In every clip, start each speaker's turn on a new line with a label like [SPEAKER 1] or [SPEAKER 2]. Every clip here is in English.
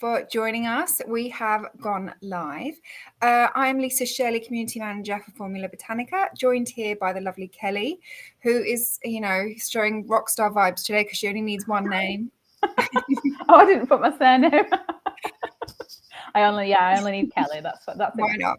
[SPEAKER 1] for joining us. We have gone live. I'm Lisa Shirley, Community Manager for Formula Botanica, joined here by the lovely Kelly, who is, showing rock star vibes today because she only needs one name.
[SPEAKER 2] Oh, I didn't put my surname. I only need Kelly. That's
[SPEAKER 1] why not.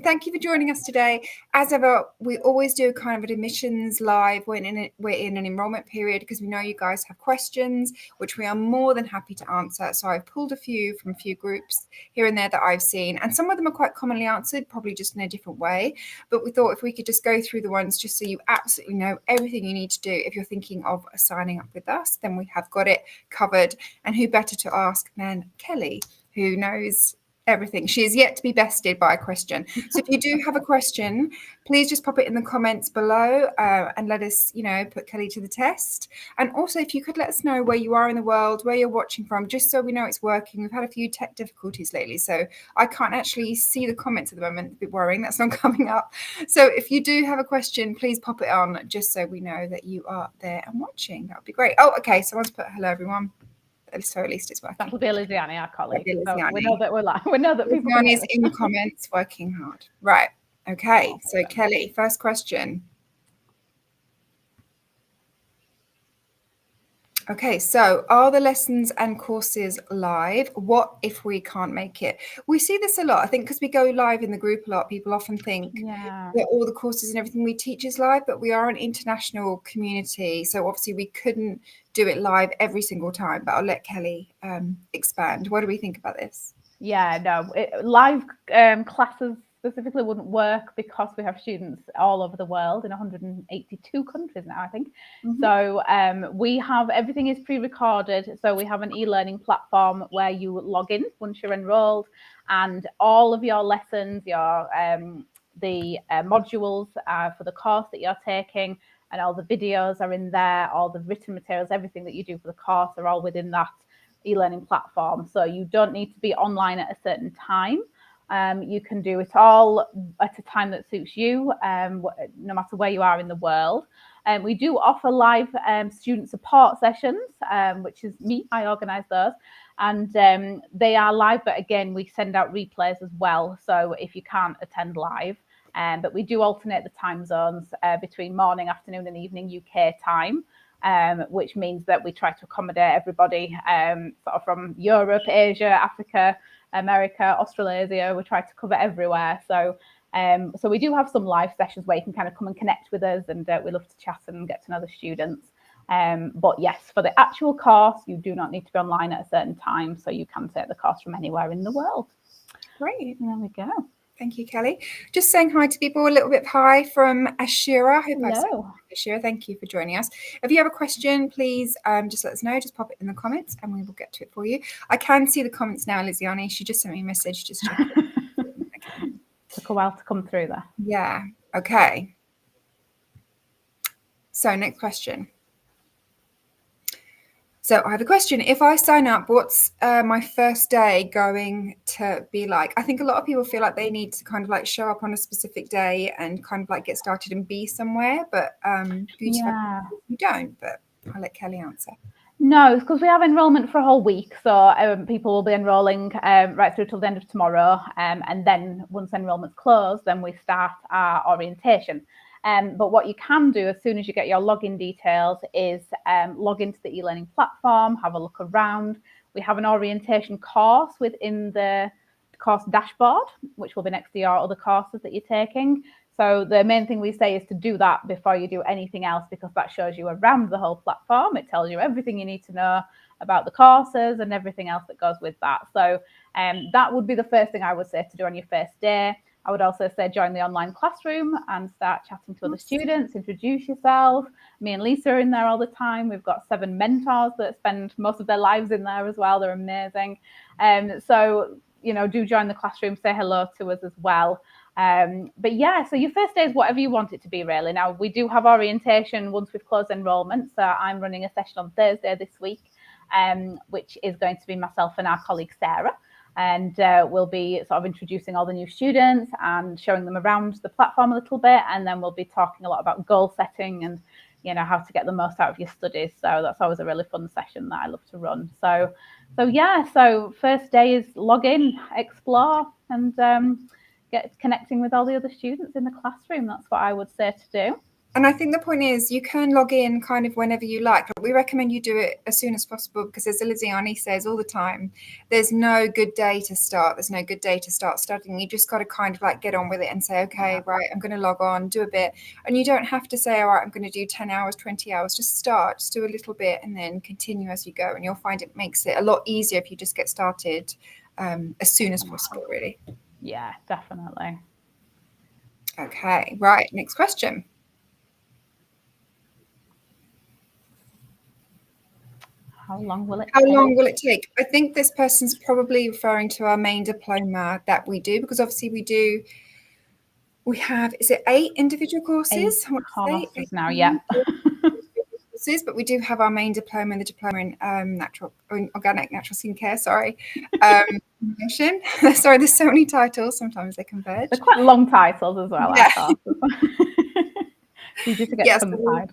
[SPEAKER 1] Thank you for joining us today. As ever, we always do kind of an admissions live. We're in an enrollment period because we know you guys have questions, which we are more than happy to answer. So I've pulled a few from a few groups here and there that I've seen, and some of them are quite commonly answered, probably just in a different way. But we thought if we could just go through the ones just so you absolutely know everything you need to do if you're thinking of signing up with us, then we have got it covered. And who better to ask than Kelly, who knows everything. She is yet to be bested by a question. So if you do have a question, please just pop it in the comments below and let us, put Kelly to the test. And also, if you could let us know where you are in the world, where you're watching from, just so we know it's working. We've had a few tech difficulties lately, so I can't actually see the comments at the moment. It's a bit worrying. That's not coming up. So if you do have a question, please pop it on just so we know that you are there and watching. That would be great. Oh, okay. Someone's put hello, everyone. So at least it's working.
[SPEAKER 2] That will be Liziani, our colleague.
[SPEAKER 1] So
[SPEAKER 2] we know that we're live. We know that people.
[SPEAKER 1] Liziani's in the comments working hard. Right. Okay. So Kelly, first question. Okay, so are the lessons and courses live? What if we can't make it? We see this a lot. I think because we go live in the group a lot, people often think that all the courses and everything we teach is live, but we are an international community. So obviously we couldn't do it live every single time, but I'll let Kelly expand. What do we think about this?
[SPEAKER 2] Yeah, no, live classes specifically wouldn't work because we have students all over the world in 182 countries now, I think. Mm-hmm. So we have, everything is pre-recorded. So we have an e-learning platform where you log in once you're enrolled, and all of your lessons, the modules for the course that you're taking, and all the videos are in there, all the written materials, everything that you do for the course are all within that e-learning platform. So you don't need to be online at a certain time. You can do it all at a time that suits you, no matter where you are in the world. We do offer live student support sessions, which is me. I organise those, and they are live. But again, we send out replays as well. So if you can't attend live, but we do alternate the time zones between morning, afternoon, and evening UK time. Which means that we try to accommodate everybody sort of from Europe, Asia, Africa, America, Australasia. We try to cover everywhere. So we do have some live sessions where you can kind of come and connect with us, and we love to chat and get to know the students. But yes, for the actual course, you do not need to be online at a certain time, so you can take the course from anywhere in the world.
[SPEAKER 1] Great.
[SPEAKER 2] There we go.
[SPEAKER 1] Thank you, Kelly. Just saying hi to people, a little bit of hi from Ashira.
[SPEAKER 2] Hello.
[SPEAKER 1] Ashira, thank you for joining us. If you have a question, please just let us know. Just pop it in the comments and we will get to it for you. I can see the comments now, Liziani. She just sent me a message. Just check it.
[SPEAKER 2] Okay. Took a while to come through there.
[SPEAKER 1] Yeah. Okay. So next question. So I have a question. If I sign up, what's my first day going to be like? I think a lot of people feel like they need to kind of like show up on a specific day and kind of like get started and be somewhere. But you don't. But I'll let Kelly answer.
[SPEAKER 2] No, because we have enrolment for a whole week. So people will be enrolling right through till the end of tomorrow. And then once enrolment's closed, then we start our orientation. But what you can do as soon as you get your login details is log into the e-learning platform, have a look around. We have an orientation course within the course dashboard, which will be next to your other courses that you're taking. So the main thing we say is to do that before you do anything else, because that shows you around the whole platform. It tells you everything you need to know about the courses and everything else that goes with that. So that would be the first thing I would say to do on your first day. I would also say join the online classroom and start chatting to other students, introduce yourself. Me and Lisa are in there all the time. We've got 7 mentors that spend most of their lives in there as well. They're amazing. So, do join the classroom, say hello to us as well. But yeah, so your first day is whatever you want it to be, really. Now, we do have orientation once we've closed enrolment. So I'm running a session on Thursday this week, which is going to be myself and our colleague, Sarah. And we'll be sort of introducing all the new students and showing them around the platform a little bit. And then we'll be talking a lot about goal setting and how to get the most out of your studies. So that's always a really fun session that I love to run. So first day is log in, explore, and get connecting with all the other students in the classroom. That's what I would say to do.
[SPEAKER 1] And I think the point is you can log in kind of whenever you like. We recommend you do it as soon as possible because, as Eliziani says all the time, there's no good day to start. There's no good day to start studying. You just got to kind of like get on with it and say, okay, right, I'm going to log on, do a bit. And you don't have to say, all right, I'm going to do 10 hours, 20 hours. Just start, just do a little bit and then continue as you go. And you'll find it makes it a lot easier if you just get started as soon as possible, really.
[SPEAKER 2] Yeah, definitely.
[SPEAKER 1] Okay, right. Next question.
[SPEAKER 2] How long will it
[SPEAKER 1] How
[SPEAKER 2] take?
[SPEAKER 1] long will it take? I think this person's probably referring to our main diploma that we do, because obviously we have, is it 8 individual courses?
[SPEAKER 2] 8 courses now, yeah.
[SPEAKER 1] Courses, but we do have our main diploma and the diploma in organic natural skincare, sorry. Sorry, there's so many titles, sometimes they converge.
[SPEAKER 2] They're quite long titles as well,
[SPEAKER 1] Yeah.
[SPEAKER 2] our courses. Easy to get tongue-tied.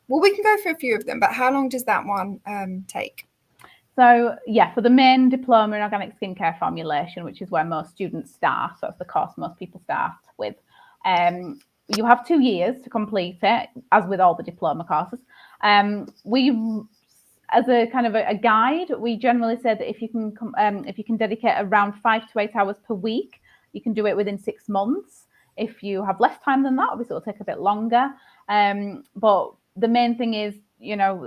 [SPEAKER 1] Well, we can go for a few of them, but how long does that one take?
[SPEAKER 2] So, for the main diploma in organic skincare formulation, which is where most students start, so that's the course most people start with, you have 2 years to complete it, as with all the diploma courses. As a kind of a guide, we generally say that if you can dedicate around 5 to 8 hours per week, you can do it within 6 months. If you have less time than that, obviously it'll take a bit longer. But the main thing is,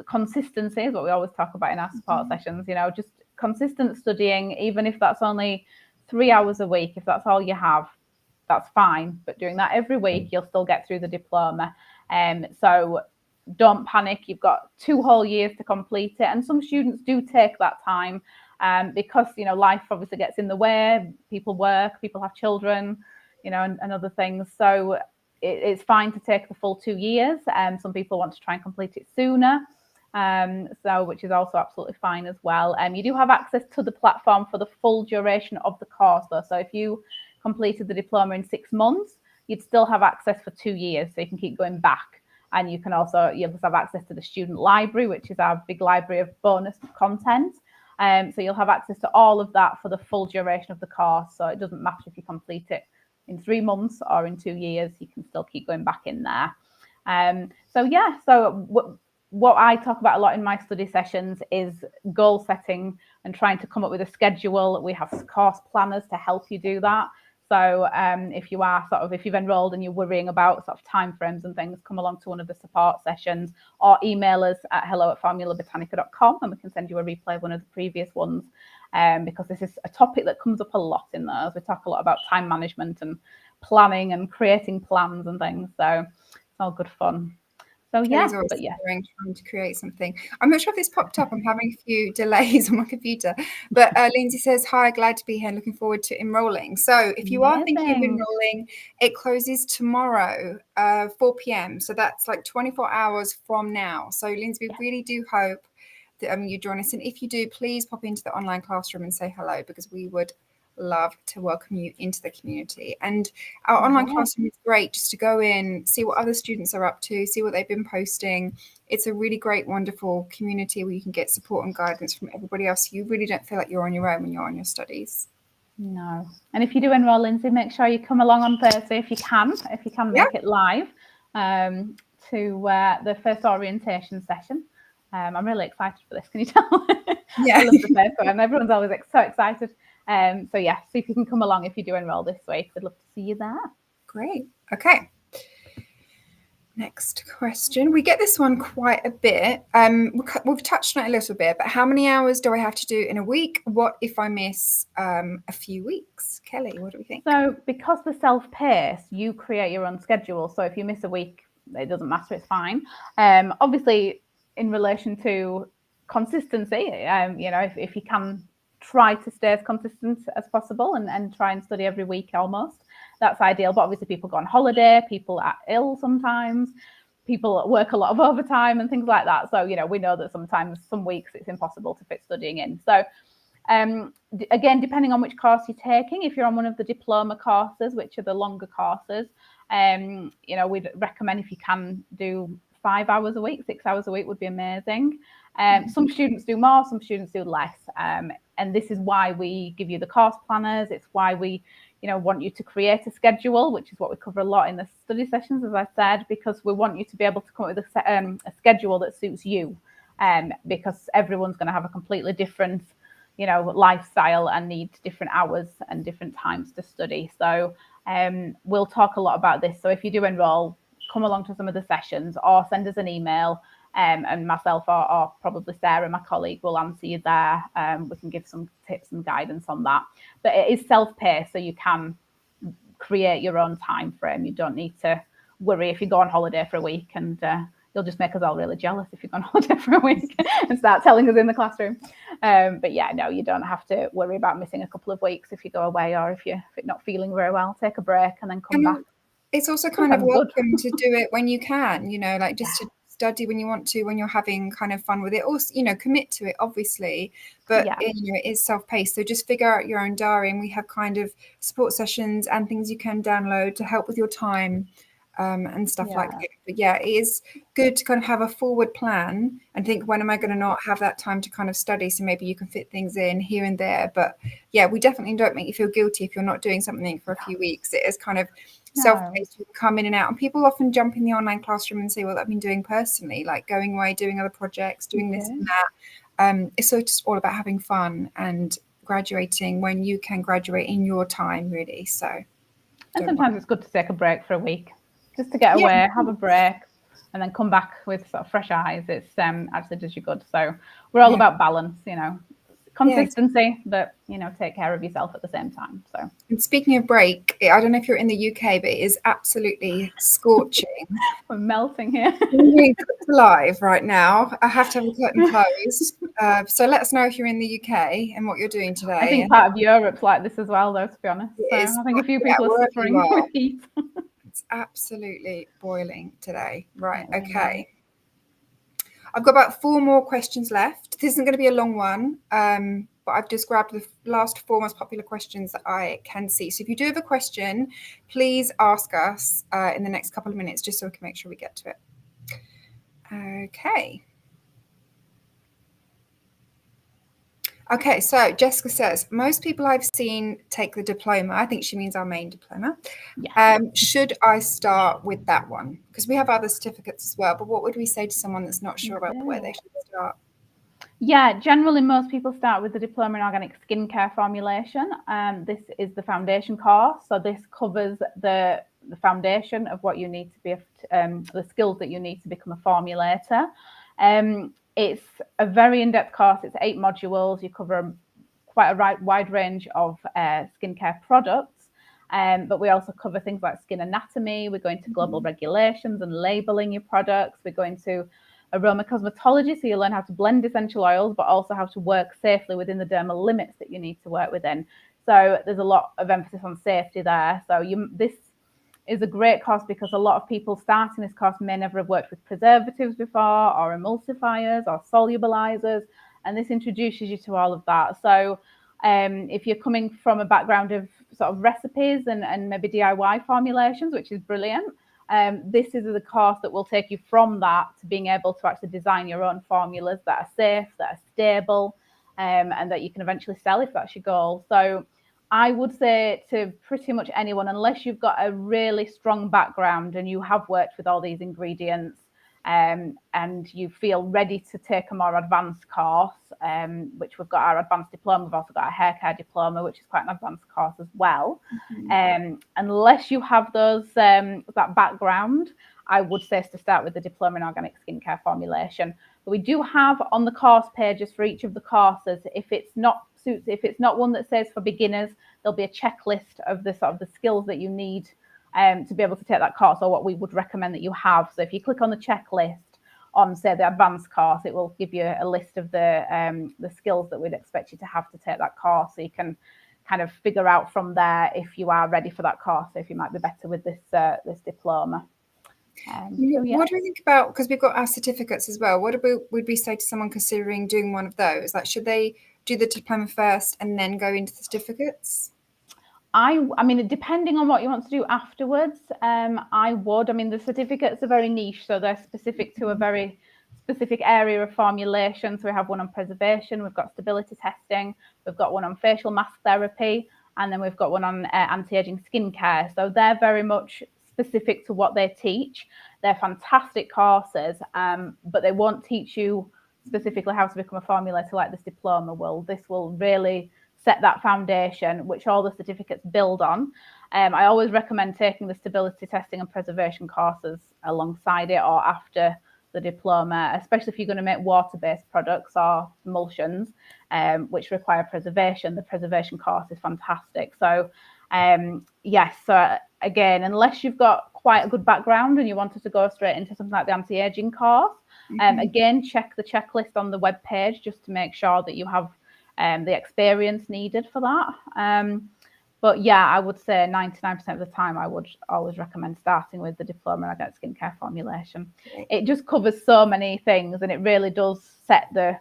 [SPEAKER 2] consistency is what we always talk about in our support sessions, just consistent studying, even if that's only 3 hours a week, if that's all you have, that's fine. But doing that every week, you'll still get through the diploma. So don't panic. You've got 2 whole years to complete it. And some students do take that time because, life obviously gets in the way. People work, people have children, and other things. So it's fine to take the full 2 years. Some people want to try and complete it sooner, which is also absolutely fine as well. You do have access to the platform for the full duration of the course, though. So if you completed the diploma in 6 months, you'd still have access for 2 years, so you can keep going back. And you'll have access to the student library, which is our big library of bonus content. So you'll have access to all of that for the full duration of the course. So it doesn't matter if you complete it in 3 months or in 2 years, you can still keep going back in there. What I talk about a lot in my study sessions is goal setting and trying to come up with a schedule. We have course planners to help you do that. So if you've enrolled and you're worrying about sort of timeframes and things, come along to one of the support sessions or email us at hello@formulabotanica.com and we can send you a replay of one of the previous ones. Because this is a topic that comes up a lot in those. We talk a lot about time management and planning and creating plans and things. So it's all good fun. So
[SPEAKER 1] trying to create something. I'm not sure if this popped up. I'm having a few delays on my computer. But Lindsay says, hi, glad to be here and looking forward to enrolling. So if you are thinking of enrolling, it closes tomorrow, 4 p.m. So that's like 24 hours from now. So Lindsay, we really do hope that you join us. And if you do, please pop into the online classroom and say hello, because we would love to welcome you into the community. And our online classroom is great just to go in, see what other students are up to, see what they've been posting. It's a really great, wonderful community where you can get support and guidance from everybody else. You really don't feel like you're on your own when you're on your studies.
[SPEAKER 2] No. And if you do enroll, Lindsay, make sure you come along on Thursday if you can make it live to the first orientation session. I'm really excited for this. Can you tell?
[SPEAKER 1] Yeah.
[SPEAKER 2] I love the first one. Everyone's always so excited. See if you can come along if you do enroll this week. We'd love to see you there.
[SPEAKER 1] Great. Okay. Next question. We get this one quite a bit. We've touched on it a little bit, but how many hours do I have to do in a week? What if I miss a few weeks? Kelly, what do we think?
[SPEAKER 2] So because we're self-paced, you create your own schedule. So if you miss a week, it doesn't matter. It's fine. Obviously, in relation to consistency, if you can try to stay as consistent as possible and try and study every week almost, that's ideal. But obviously people go on holiday, people are ill sometimes, people work a lot of overtime and things like that. So, we know that sometimes some weeks it's impossible to fit studying in. So again, depending on which course you're taking, if you're on one of the diploma courses, which are the longer courses, we'd recommend if you can do 5 hours a week, 6 hours a week would be amazing. Some students do more, some students do less. And this is why we give you the course planners. It's why we, want you to create a schedule, which is what we cover a lot in the study sessions, as I said, because we want you to be able to come up with a schedule that suits you, because everyone's going to have a completely different, lifestyle and need different hours and different times to study. So we'll talk a lot about this. So if you do enroll, come along to some of the sessions or send us an email. And myself or probably Sarah, my colleague, will answer you there. We can give some tips and guidance on that. But it is self-paced, so you can create your own time frame. You don't need to worry if you go on holiday for a week, and you'll just make us all really jealous if you go on holiday for a week and start telling us in the classroom. But yeah, no, you don't have to worry about missing a couple of weeks if you go away, or if you're not feeling very well, take a break and then come back.
[SPEAKER 1] It's also kind of welcome to do it when you can, just to study when you want to, when you're having kind of fun with it. Also, commit to it, obviously, but it is self-paced. So just figure out your own diary, and we have kind of support sessions and things you can download to help with your time. And stuff like that. But yeah, it is good to kind of have a forward plan and think, when am I going to not have that time to kind of study? So maybe you can fit things in here and there. But yeah, we definitely don't make you feel guilty if you're not doing something for a few weeks. It is kind of self-paced. You come in and out, and people often jump in the online classroom and say, well, I've been doing personally, like going away, doing other projects, doing this and that. It's so just all about having fun and graduating when you can graduate in your time, really. So,
[SPEAKER 2] and sometimes it's good to take a break for a week, just to get away, have a break, and then come back with sort of fresh eyes. It's actually does you good. So we're all about balance, consistency, but take care of yourself at the same time. So,
[SPEAKER 1] and speaking of break, I don't know if you're in the UK, but it is absolutely scorching.
[SPEAKER 2] We're melting here.
[SPEAKER 1] We're live right now. I have to have the curtain closed. So let us know if you're in the UK and what you're doing today.
[SPEAKER 2] I think part of Europe's like this as well, though, to be honest. So I think a few people are suffering with heat.
[SPEAKER 1] It's absolutely boiling today. Right, okay. I've got about 4 more questions left. This isn't going to be a long one, but I've just grabbed the last 4 most popular questions that I can see. So if you do have a question, please ask us in the next couple of minutes, just so we can make sure we get to it. Okay, so Jessica says, most people I've seen take the diploma. I think she means our main diploma.
[SPEAKER 2] Yeah.
[SPEAKER 1] Should I start with that one? Because we have other certificates as well, but what would we say to someone that's not sure about where they should start?
[SPEAKER 2] Yeah, generally most people start with the Diploma in Organic Skincare Formulation. This is the foundation course. So this covers the foundation of what you need to be, the skills that you need to become a formulator. It's a very in-depth course. It's 8 modules. You cover quite a wide range of skincare products, but we also cover things like skin anatomy. We're going to global regulations and labeling your products. We're going to aroma cosmetology, so you learn how to blend essential oils, but also how to work safely within the dermal limits that you need to work within. So there's a lot of emphasis on safety there. So this is a great course because a lot of people starting this course may never have worked with preservatives before, or emulsifiers, or solubilizers, and this introduces you to all of that. So if you're coming from a background of sort of recipes and maybe DIY formulations, which is brilliant, this is the course that will take you from that to being able to actually design your own formulas that are safe, that are stable, and that you can eventually sell if that's your goal. So I would say to pretty much anyone, unless you've got a really strong background and you have worked with all these ingredients, and you feel ready to take a more advanced course, which we've got our advanced diploma. We've also got our hair care diploma, which is quite an advanced course as well. Unless you have those that background, I would say to start with the Diploma in Organic Skincare Formulation. But we do have on the course pages for each of the courses, if it's not one that says for beginners, there'll be a checklist of the sort of the skills that you need to be able to take that course, or what we would recommend that you have. So if you click on the checklist on, say, the advanced course, it will give you a list of the skills that we'd expect you to have to take that course. So you can kind of figure out from there if you are ready for that course, if you might be better with this diploma.
[SPEAKER 1] What do we think about, because we've got our certificates as well, would we say to someone considering doing one of those? Like, should they do the diploma first and then go into the certificates?
[SPEAKER 2] I mean, depending on what you want to do afterwards, I would. I mean, the certificates are very niche, so they're specific to a very specific area of formulation. So we have one on preservation, we've got stability testing, we've got one on facial mask therapy, and then we've got one on anti-aging skincare. So they're very much specific to what they teach. They're fantastic courses, but they won't teach you specifically how to become a formulator like this diploma will. This will really set that foundation, which all the certificates build on. I always recommend taking the stability testing and preservation courses alongside it or after the diploma, especially if you're going to make water-based products or emulsions, which require preservation. The preservation course is fantastic. So yes, so again, unless you've got quite a good background and you wanted to go straight into something like the anti-aging course, again, check the checklist on the web page just to make sure that you have the experience needed for that. But yeah, I would say 99% of the time, I would always recommend starting with the diploma in organic skincare formulation. It just covers so many things, and it really does set the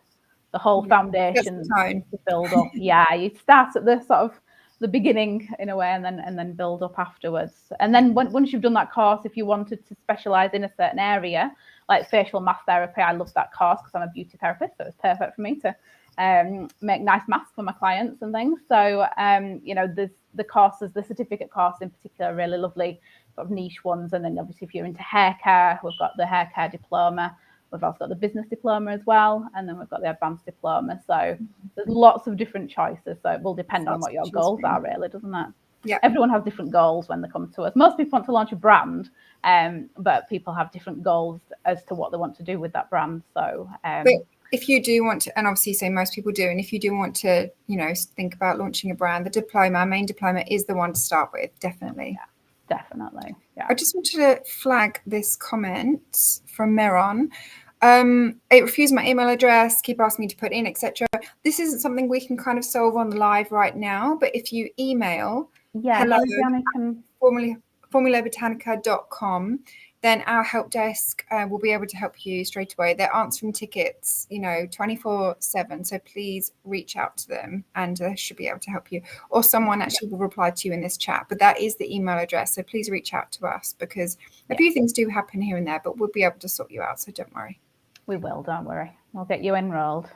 [SPEAKER 2] whole foundation to build up. Yeah, you start at the sort of the beginning in a way, and then build up afterwards. And then once you've done that course, if you wanted to specialize in a certain area, like facial mask therapy, I love that course because I'm a beauty therapist, so it's perfect for me to make nice masks for my clients and things. So there's the courses, the certificate course in particular, really lovely sort of niche ones. And then obviously if you're into hair care, we've got the hair care diploma. We've also got the business diploma as well, and then we've got the advanced diploma. So there's lots of different choices. So it will depend on what your goals are, really, doesn't it?
[SPEAKER 1] Yeah.
[SPEAKER 2] Everyone has different goals when they come to us. Most people want to launch a brand, but people have different goals as to what they want to do with that brand. So
[SPEAKER 1] but if you do want to, and obviously say most people do, and if you do want to, think about launching a brand, the diploma, main diploma, is the one to start with, definitely.
[SPEAKER 2] Yeah, definitely. Yeah.
[SPEAKER 1] I just wanted to flag this comment from Meron. It refused my email address, keep asking me to put in, etc. This isn't something we can kind of solve on the live right now, but if you email formulabotanica.com, then our help desk will be able to help you straight away. They're answering tickets, 24/7. So please reach out to them and they should be able to help you. Or someone actually will reply to you in this chat. But that is the email address. So please reach out to us because a few things do happen here and there, but we'll be able to sort you out. So don't worry.
[SPEAKER 2] We will, don't worry. We'll get you enrolled.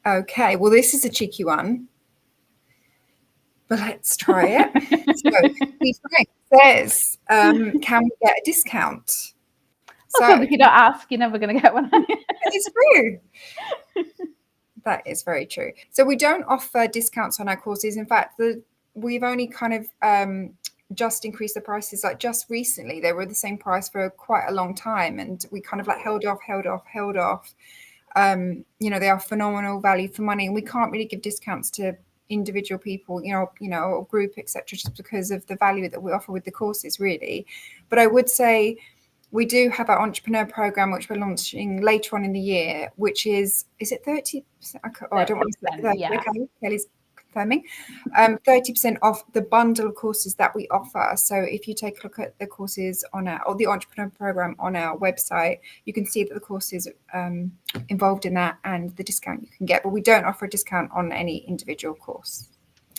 [SPEAKER 1] Okay. Well, this is a cheeky one. But let's try it. So Frank says, can we get a discount?
[SPEAKER 2] So if you don't ask, you're never going to get one.
[SPEAKER 1] It's true. That is very true. So we don't offer discounts on our courses. In fact, we've only kind of just increased the prices. Like just recently, they were the same price for quite a long time, and we kind of like held off. They are phenomenal value for money, and we can't really give discounts to individual people, or group, etc., just because of the value that we offer with the courses, really. But I would say we do have our entrepreneur program, which we're launching later on in the year, which is it 30%? I don't want to say 30%. Yeah. Okay, Kelly's confirming. 30% off the bundle of courses that we offer. So if you take a look at the courses or the entrepreneur program on our website, you can see that the courses involved in that and the discount you can get. But we don't offer a discount on any individual course.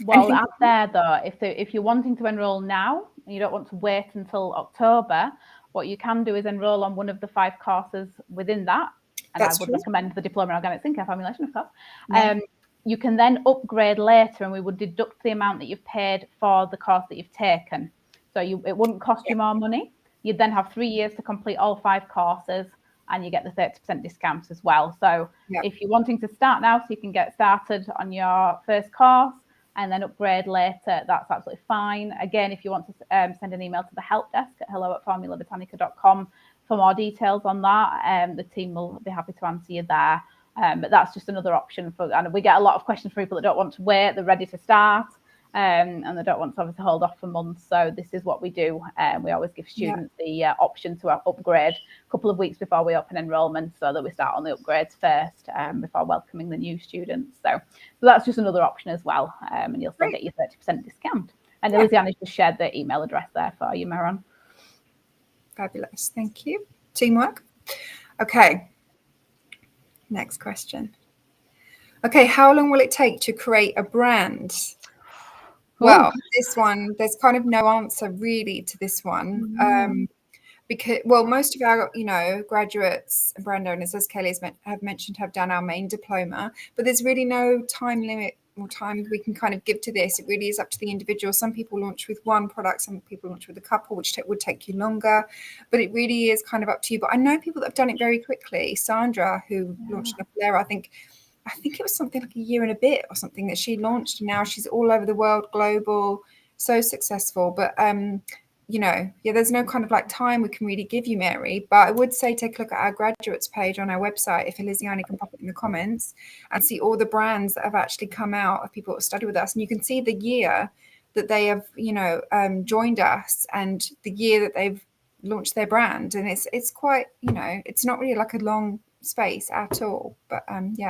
[SPEAKER 2] Well, out there though, if you're wanting to enroll now and you don't want to wait until October, what you can do is enroll on one of the 5 courses within that. And I would recommend the Diploma in Organic Skincare Formulation, of course. Yeah. You can then upgrade later, and we would deduct the amount that you've paid for the course that you've taken. So it wouldn't cost you more money. You'd then have 3 years to complete all 5 courses, and you get the 30% discount as well. So if you're wanting to start now, so you can get started on your first course and then upgrade later, that's absolutely fine. Again, if you want to send an email to the help desk at hello@formulabotanica.com for more details on that, the team will be happy to answer you there. But that's just another option and we get a lot of questions from people that don't want to wait, they're ready to start, and they don't want to obviously hold off for months. So this is what we do. We always give students the option to upgrade a couple of weeks before we open enrollment, so that we start on the upgrades first before welcoming the new students. So that's just another option as well, and you'll still get your 30% discount. And Elizabeth just shared the email address there for you, Meron.
[SPEAKER 1] Fabulous, thank you. Teamwork. Okay. Next question. Okay, how long will it take to create a brand? Well, this one, there's kind of no answer really to this one. Because, well, most of our, graduates and brand owners, as Kelly have mentioned, have done our main diploma, but there's really no time limit or time we can kind of give to this. It really is up to the individual. Some people launch with one product, some people launch with a couple, which would take you longer, but it really is kind of up to you. But I know people that have done it very quickly. Sandra, who launched Napolera, I think it was something like a year and a bit or something that she launched, and now she's all over the world, global, so successful. But there's no kind of like time we can really give you, Mary. But I would say take a look at our graduates page on our website, if Eliziani can pop it in the comments, and see all the brands that have actually come out of people that study with us. And you can see the year that they have, joined us and the year that they've launched their brand. And it's quite, it's not really like a long space at all. But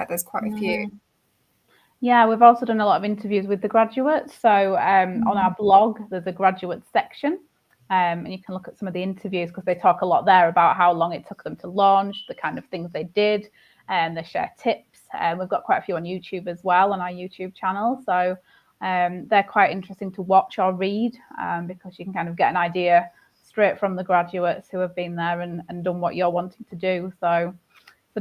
[SPEAKER 1] there's quite a few.
[SPEAKER 2] Yeah, we've also done a lot of interviews with the graduates. So on our blog, there's a graduate section. And you can look at some of the interviews because they talk a lot there about how long it took them to launch, the kind of things they did, and they share tips. We've got quite a few on YouTube as well, on our YouTube channel. So they're quite interesting to watch or read because you can kind of get an idea straight from the graduates who have been there and done what you're wanting to do. So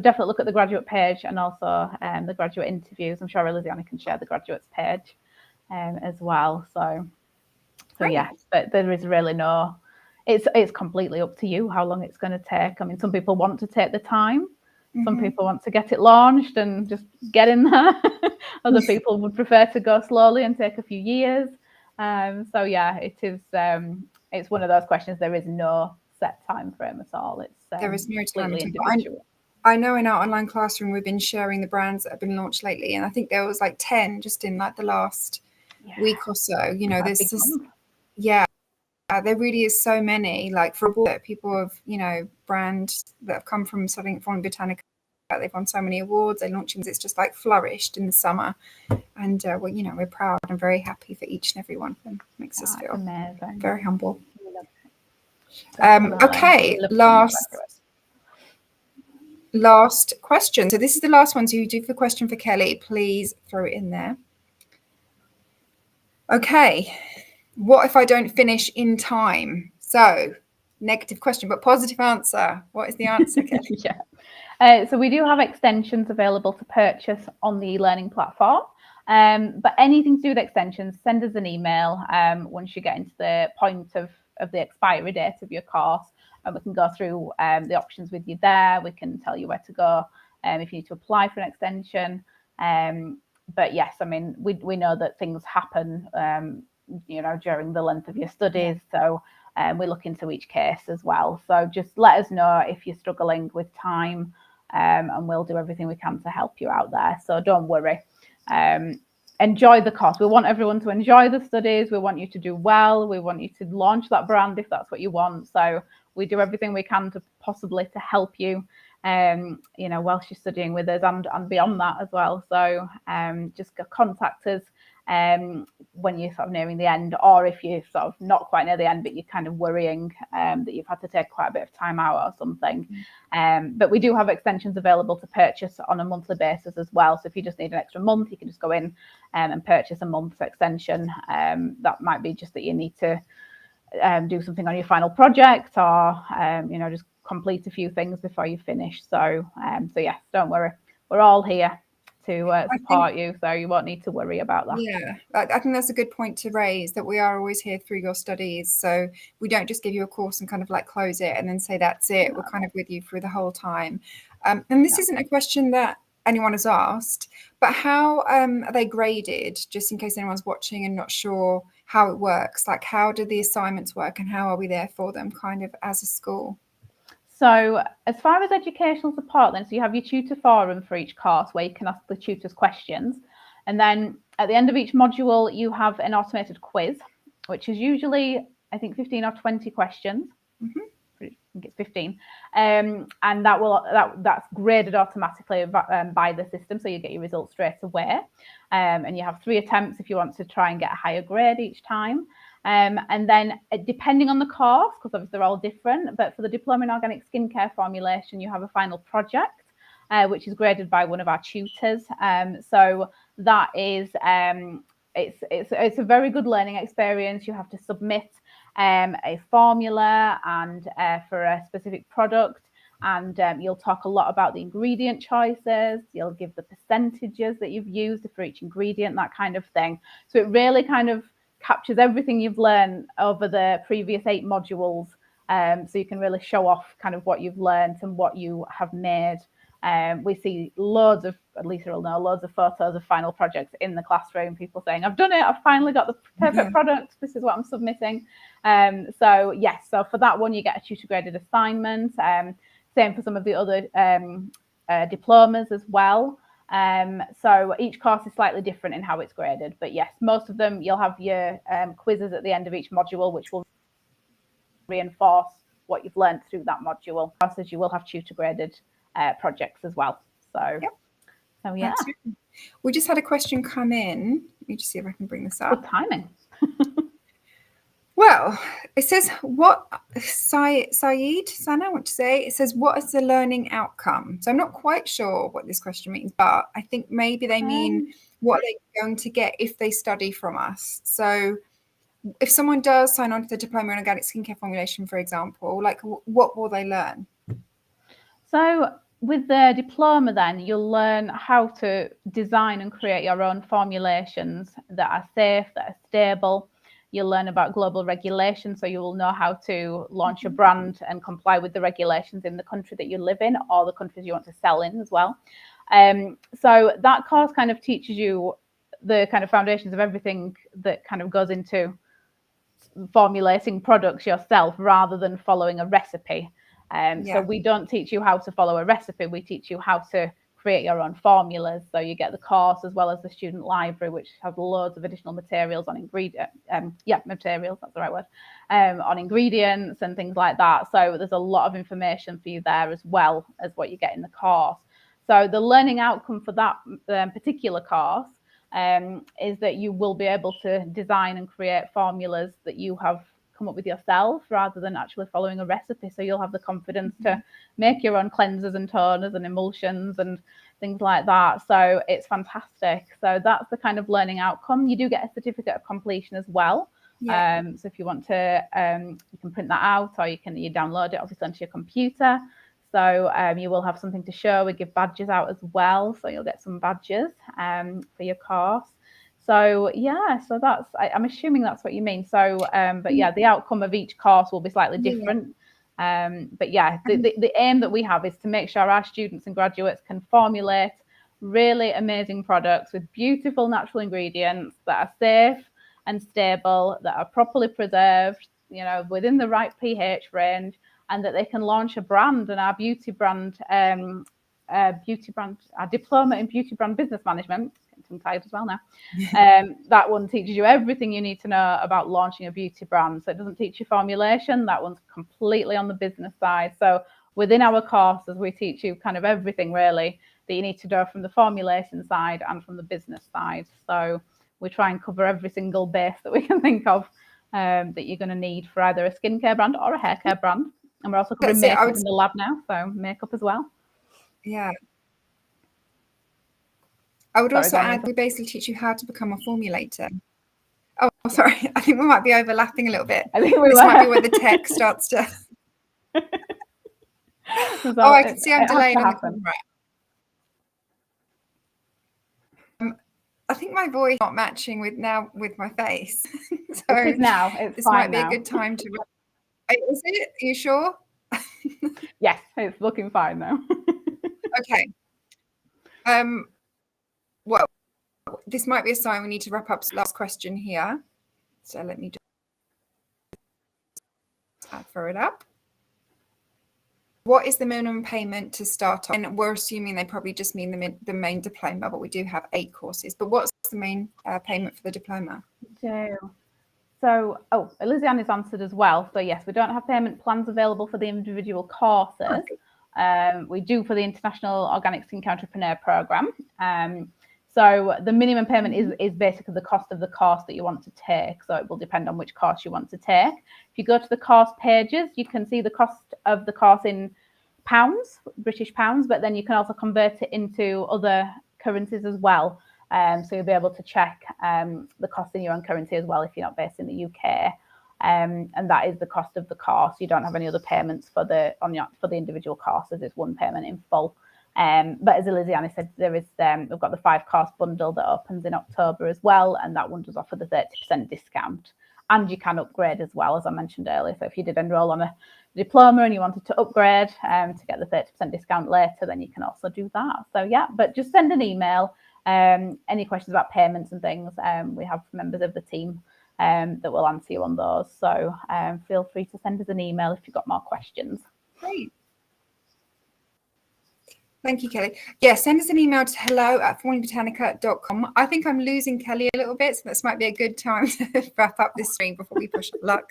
[SPEAKER 2] definitely look at the graduate page and also the graduate interviews. I'm sure Eliziani can share the graduates page as well. So yes, but there is really no, it's completely up to you how long it's going to take. I mean, some people want to take the time. Some people want to get it launched and just get in there. Other people would prefer to go slowly and take a few years. So yeah, it is. It's one of those questions. There is no set time frame at all. It's
[SPEAKER 1] there is no time
[SPEAKER 2] individual.
[SPEAKER 1] I know in our online classroom we've been sharing the brands that have been launched lately, and I think there was like 10 just in like the last week or so. There's just there really is so many. Like for people of brands that have come from something Formula Botanica, they've won so many awards. They're launching. It's just like flourished in the summer, and we're proud and very happy for each and every one of them. Makes us feel
[SPEAKER 2] amazing.
[SPEAKER 1] Very humble. Okay, last question. So this is the last one. So you do the question for Kelly. Please throw it in there. Okay. What if I don't finish in time? So negative question, but positive answer. What is the answer, Kelly?
[SPEAKER 2] So we do have extensions available to purchase on the e-learning platform. But anything to do with extensions, send us an email once you get into the point of the expiry date of your course, and we can go through the options with you there. We can tell you where to go if you need to apply for an extension. But yes, I mean, we know that things happen, during the length of your studies. So we look into each case as well. So just let us know if you're struggling with time, and we'll do everything we can to help you out there. So don't worry. Enjoy the course. We want everyone to enjoy the studies. We want you to do well. We want you to launch that brand if that's what you want. So we do everything we can to possibly to help you, whilst you're studying with us and beyond that as well. So just contact us when you're sort of nearing the end, or if you're sort of not quite near the end, but you're kind of worrying that you've had to take quite a bit of time out or something. But we do have extensions available to purchase on a monthly basis as well. So if you just need an extra month, you can just go in and purchase a month's extension. That might be just that you need to do something on your final project, or just complete a few things before you finish. So yeah, don't worry, we're all here to support you, so you won't need to worry about that.
[SPEAKER 1] Yeah, I think that's a good point to raise, that we are always here through your studies. So we don't just give you a course and kind of like close it and then say that's it. We're kind of with you through the whole time. And this isn't a question that anyone has asked, but how are they graded, just in case anyone's watching and not sure how it works? Like, how do the assignments work and how are we there for them kind of as a school?
[SPEAKER 2] So as far as educational support then, so you have your tutor forum for each course where you can ask the tutors questions. And then at the end of each module, you have an automated quiz, which is usually, I think, 15 or 20 questions. I think it's 15. And that's graded automatically by the system. So you get your results straight away. And you have 3 attempts if you want to try and get a higher grade each time. And then depending on the course, because obviously they're all different, but for the Diploma in Organic Skincare formulation, you have a final project, which is graded by one of our tutors. So that is it's a very good learning experience. You have to submit a formula and for a specific product, and you'll talk a lot about the ingredient choices. You'll give the percentages that you've used for each ingredient, that kind of thing. So it really kind of captures everything you've learned over the previous 8 modules. So you can really show off kind of what you've learned and what you have made. We see loads of, Lisa will know, loads of photos of final projects in the classroom, people saying, I've done it, I've finally got the perfect product, this is what I'm submitting. So yes, so for that one, you get a tutor graded assignment. Same for some of the other diplomas as well. So each course is slightly different in how it's graded. But yes, most of them, you'll have your quizzes at the end of each module, which will reinforce what you've learned through that module. Also, you will have tutor graded projects as well. So,
[SPEAKER 1] yep.
[SPEAKER 2] So yeah.
[SPEAKER 1] Absolutely. We just had a question come in. Let me just see if I can bring this up.
[SPEAKER 2] Good timing.
[SPEAKER 1] Well, it says, what, Sana, I want to say, it says, what is the learning outcome? So I'm not quite sure what this question means, but I think maybe they mean what they're going to get if they study from us. So if someone does sign on to the Diploma in Organic Skincare Formulation, for example, like what will they learn?
[SPEAKER 2] So with the diploma, then you'll learn how to design and create your own formulations that are safe, that are stable. You'll learn about global regulations, so you will know how to launch a brand and comply with the regulations in the country that you live in or the countries you want to sell in as well. So that course kind of teaches you the kind of foundations of everything that kind of goes into formulating products yourself rather than following a recipe. So we don't teach you how to follow a recipe, we teach you how to create your own formulas. So you get the course as well as the student library, which has loads of additional materials on materials, that's the right word, on ingredients and things like that. So there's a lot of information for you there as well as what you get in the course. So the learning outcome for that particular course is that you will be able to design and create formulas that you have come up with yourself rather than actually following a recipe. So you'll have the confidence to make your own cleansers and toners and emulsions and things like that. So it's fantastic. So that's the kind of learning outcome. You do get a certificate of completion as well. So if you want to, you can print that out, or you download it obviously onto your computer. So you will have something to show. We give badges out as well. So you'll get some badges for your course. So yeah, so that's, I'm assuming that's what you mean. So, but yeah, the outcome of each course will be slightly different. But yeah, the aim that we have is to make sure our students and graduates can formulate really amazing products with beautiful natural ingredients that are safe and stable, that are properly preserved, you know, within the right pH range, and that they can launch a brand. And our beauty brand, our diploma in beauty brand business management, getting tired as well now. That one teaches you everything you need to know about launching a beauty brand. So it doesn't teach you formulation. That one's completely on the business side. So within our courses, we teach you kind of everything really that you need to know from the formulation side and from the business side. So we try and cover every single base that we can think of that you're going to need for either a skincare brand or a hair care brand. And we're also covering makeup in the lab now, so makeup as well.
[SPEAKER 1] Yeah. I would also add, we basically teach you how to become a formulator. Oh, sorry. I think we might be overlapping a little bit.
[SPEAKER 2] I think
[SPEAKER 1] this might be where the tech starts to... Oh, I can see I'm delayed on the camera. I think my voice is not matching with my face. So
[SPEAKER 2] it is now. It's
[SPEAKER 1] this
[SPEAKER 2] fine
[SPEAKER 1] might be
[SPEAKER 2] now.
[SPEAKER 1] a good time to... Is it? Are you sure?
[SPEAKER 2] Yes, it's looking fine now.
[SPEAKER 1] Okay. Well, this might be a sign we need to wrap up. Last question here. So let me just throw it up. What is the minimum payment to start on? And we're assuming they probably just mean the main diploma, but we do have 8 courses. But what's the main payment for the diploma?
[SPEAKER 2] So, Elysiane has answered as well. So yes, we don't have payment plans available for the individual courses. We do for the International Organic Skincare Entrepreneur Programme. So the minimum payment is basically the cost of the course that you want to take. So it will depend on which course you want to take. If you go to the course pages, you can see the cost of the course in pounds, British pounds, but then you can also convert it into other currencies as well. So you'll be able to check the cost in your own currency as well if you're not based in the UK. And that is the cost of the course. You don't have any other payments for the individual courses. It's one payment in full. But as Elizabeth said, there is we've got the 5-course bundle that opens in October as well, and that one does offer the 30% discount. And you can upgrade as well, as I mentioned earlier. So if you did enroll on a diploma and you wanted to upgrade to get the 30% discount later, then you can also do that. So yeah, but just send an email. Any questions about payments and things, we have members of the team that will answer you on those. So feel free to send us an email if you've got more questions.
[SPEAKER 1] Great. Thank you, Kelly. Yeah, send us an email to hello@formulabotanica.com. I think I'm losing Kelly a little bit, so this might be a good time to wrap up this stream before we push luck.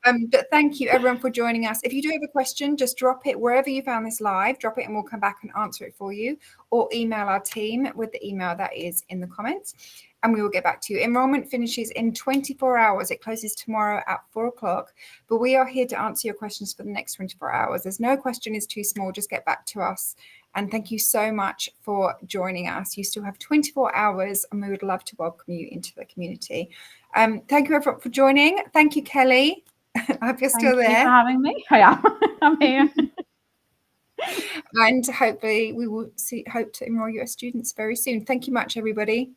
[SPEAKER 1] But thank you, everyone, for joining us. If you do have a question, just drop it wherever you found this live. Drop it and we'll come back and answer it for you. Or email our team with the email that is in the comments, and we will get back to you. Enrollment finishes in 24 hours. It closes tomorrow at 4 o'clock. But we are here to answer your questions for the next 24 hours. There's no question is too small. Just get back to us. And thank you so much for joining us. You still have 24 hours, and we would love to welcome you into the community. Thank you, everyone, for joining. Thank you, Kelly. I hope you're still there.
[SPEAKER 2] Thank you for having me. I am. I'm here.
[SPEAKER 1] And hopefully we will hope to enroll you as students very soon. Thank you much, everybody.